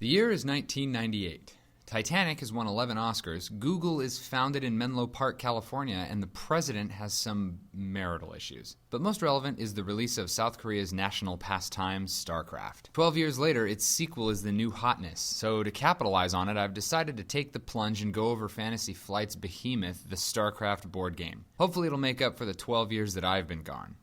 The year is 1998. Titanic has won 11 Oscars, Google is founded in Menlo Park, California, and the president has some marital issues. But most relevant is the release of South Korea's national pastime, Starcraft. 12 years later, its sequel is the new hotness, so to capitalize on it, I've decided to take the plunge and go over Fantasy Flight's behemoth, the Starcraft board game. Hopefully it'll make up for the 12 years that I've been gone.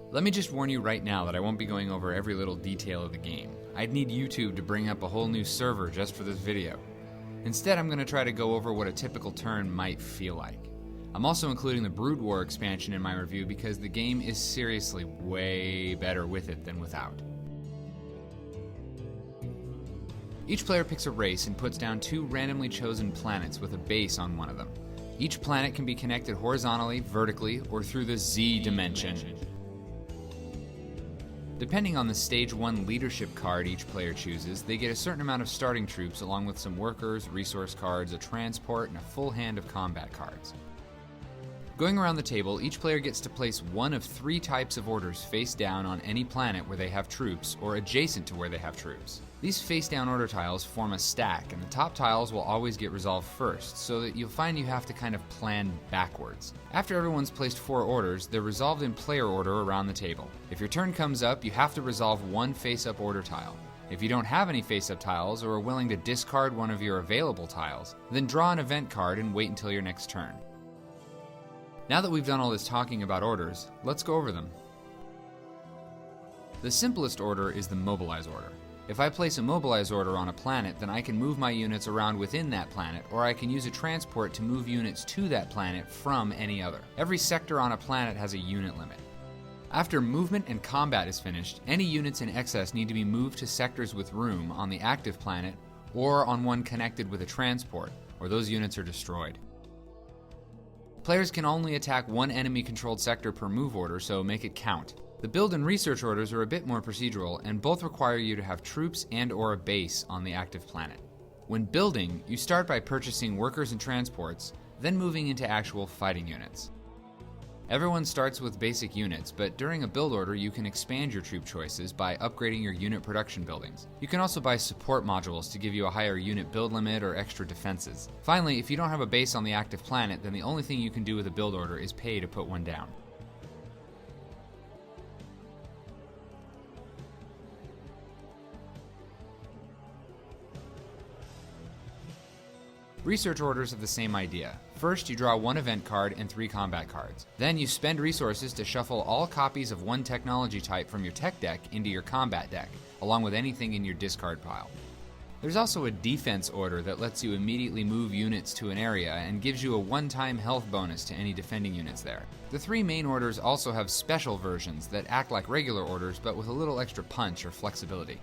Let me just warn you right now that I won't be going over every little detail of the game. I'd need YouTube to bring up a whole new server just for this video. Instead, I'm going to try to go over what a typical turn might feel like. I'm also including the Brood War expansion in my review because the game is seriously way better with it than without. Each player picks a race and puts down 2 randomly chosen planets with a base on one of them. Each planet can be connected horizontally, vertically, or through the Z dimension. Depending on the Stage 1 leadership card each player chooses, they get a certain amount of starting troops along with some workers, resource cards, a transport, and a full hand of combat cards. Going around the table, each player gets to place one of 3 types of orders face down on any planet where they have troops, or adjacent to where they have troops. These face down order tiles form a stack, and the top tiles will always get resolved first, so that you'll find you have to kind of plan backwards. After everyone's placed 4 orders, they're resolved in player order around the table. If your turn comes up, you have to resolve 1 face-up order tile. If you don't have any face-up tiles, or are willing to discard one of your available tiles, then draw an event card and wait until your next turn. Now that we've done all this talking about orders, let's go over them. The simplest order is the mobilize order. If I place a mobilize order on a planet, then I can move my units around within that planet, or I can use a transport to move units to that planet from any other. Every sector on a planet has a unit limit. After movement and combat is finished, any units in excess need to be moved to sectors with room on the active planet, or on one connected with a transport, or those units are destroyed. Players can only attack 1 enemy-controlled sector per move order, so make it count. The build and research orders are a bit more procedural, and both require you to have troops and/or a base on the active planet. When building, you start by purchasing workers and transports, then moving into actual fighting units. Everyone starts with basic units, but during a build order you can expand your troop choices by upgrading your unit production buildings. You can also buy support modules to give you a higher unit build limit or extra defenses. Finally, if you don't have a base on the active planet, then the only thing you can do with a build order is pay to put one down. Research orders have the same idea. First, you draw 1 event card and 3 combat cards. Then you spend resources to shuffle all copies of 1 technology type from your tech deck into your combat deck, along with anything in your discard pile. There's also a defense order that lets you immediately move units to an area and gives you a one-time health bonus to any defending units there. The 3 main orders also have special versions that act like regular orders but with a little extra punch or flexibility.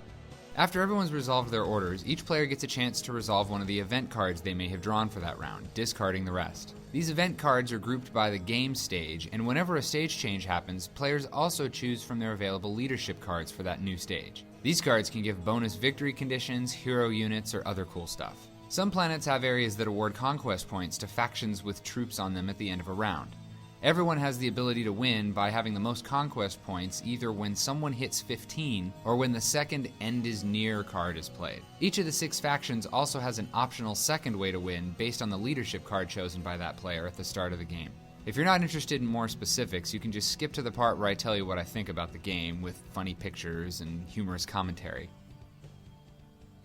After everyone's resolved their orders, each player gets a chance to resolve one of the event cards they may have drawn for that round, discarding the rest. These event cards are grouped by the game stage, and whenever a stage change happens, players also choose from their available leadership cards for that new stage. These cards can give bonus victory conditions, hero units, or other cool stuff. Some planets have areas that award conquest points to factions with troops on them at the end of a round. Everyone has the ability to win by having the most conquest points either when someone hits 15 or when the second End is Near card is played. Each of the 6 factions also has an optional second way to win based on the leadership card chosen by that player at the start of the game. If you're not interested in more specifics, you can just skip to the part where I tell you what I think about the game with funny pictures and humorous commentary.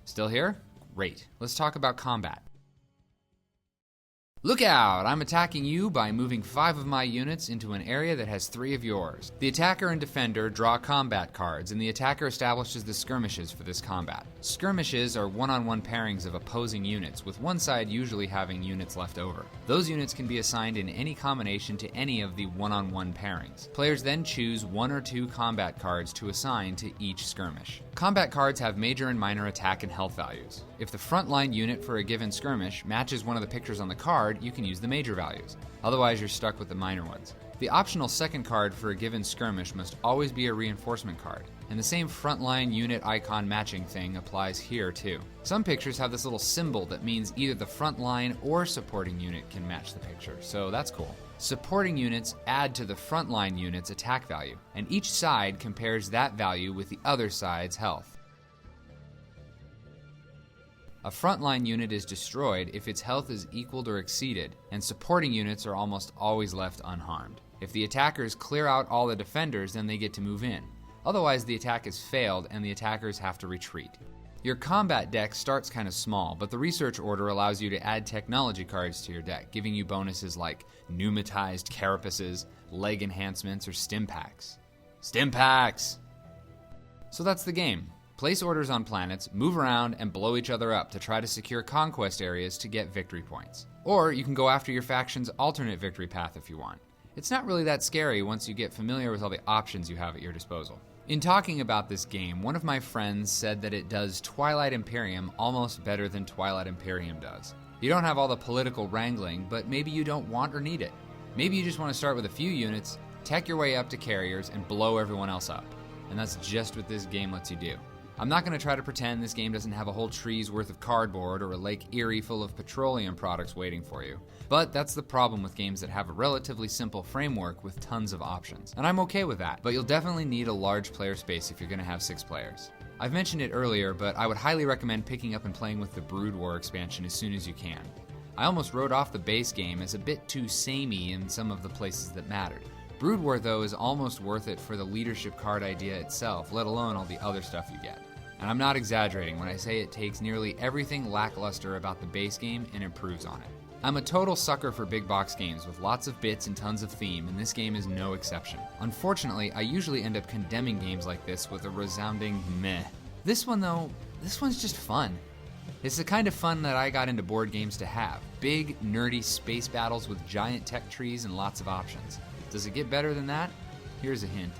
Still here? Great. Let's talk about combat. Look out! I'm attacking you by moving 5 of my units into an area that has 3 of yours. The attacker and defender draw combat cards, and the attacker establishes the skirmishes for this combat. Skirmishes are one-on-one pairings of opposing units, with one side usually having units left over. Those units can be assigned in any combination to any of the one-on-one pairings. Players then choose 1 or 2 combat cards to assign to each skirmish. Combat cards have major and minor attack and health values. If the frontline unit for a given skirmish matches one of the pictures on the card, you can use the major values. Otherwise, you're stuck with the minor ones. The optional second card for a given skirmish must always be a reinforcement card, and the same frontline unit icon matching thing applies here too. Some pictures have this little symbol that means either the frontline or supporting unit can match the picture, so that's cool. Supporting units add to the frontline unit's attack value, and each side compares that value with the other side's health. A frontline unit is destroyed if its health is equaled or exceeded, and supporting units are almost always left unharmed. If the attackers clear out all the defenders, then they get to move in. Otherwise, the attack is failed and the attackers have to retreat. Your combat deck starts kind of small, but the research order allows you to add technology cards to your deck, giving you bonuses like pneumatized carapaces, leg enhancements, or stim packs. Stim packs! So that's the game. Place orders on planets, move around, and blow each other up to try to secure conquest areas to get victory points. Or you can go after your faction's alternate victory path if you want. It's not really that scary once you get familiar with all the options you have at your disposal. In talking about this game, one of my friends said that it does Twilight Imperium almost better than Twilight Imperium does. You don't have all the political wrangling, but maybe you don't want or need it. Maybe you just want to start with a few units, tech your way up to carriers, and blow everyone else up. And that's just what this game lets you do. I'm not going to try to pretend this game doesn't have a whole tree's worth of cardboard or a Lake Erie full of petroleum products waiting for you. But that's the problem with games that have a relatively simple framework with tons of options. And I'm okay with that, but you'll definitely need a large player space if you're going to have 6 players. I've mentioned it earlier, but I would highly recommend picking up and playing with the Brood War expansion as soon as you can. I almost wrote off the base game as a bit too samey in some of the places that mattered. Brood War, though, is almost worth it for the leadership card idea itself, let alone all the other stuff you get. And I'm not exaggerating when I say it takes nearly everything lackluster about the base game and improves on it. I'm a total sucker for big box games with lots of bits and tons of theme, and this game is no exception. Unfortunately, I usually end up condemning games like this with a resounding meh. This one though, this one's just fun. It's the kind of fun that I got into board games to have. Big, nerdy space battles with giant tech trees and lots of options. Does it get better than that? Here's a hint.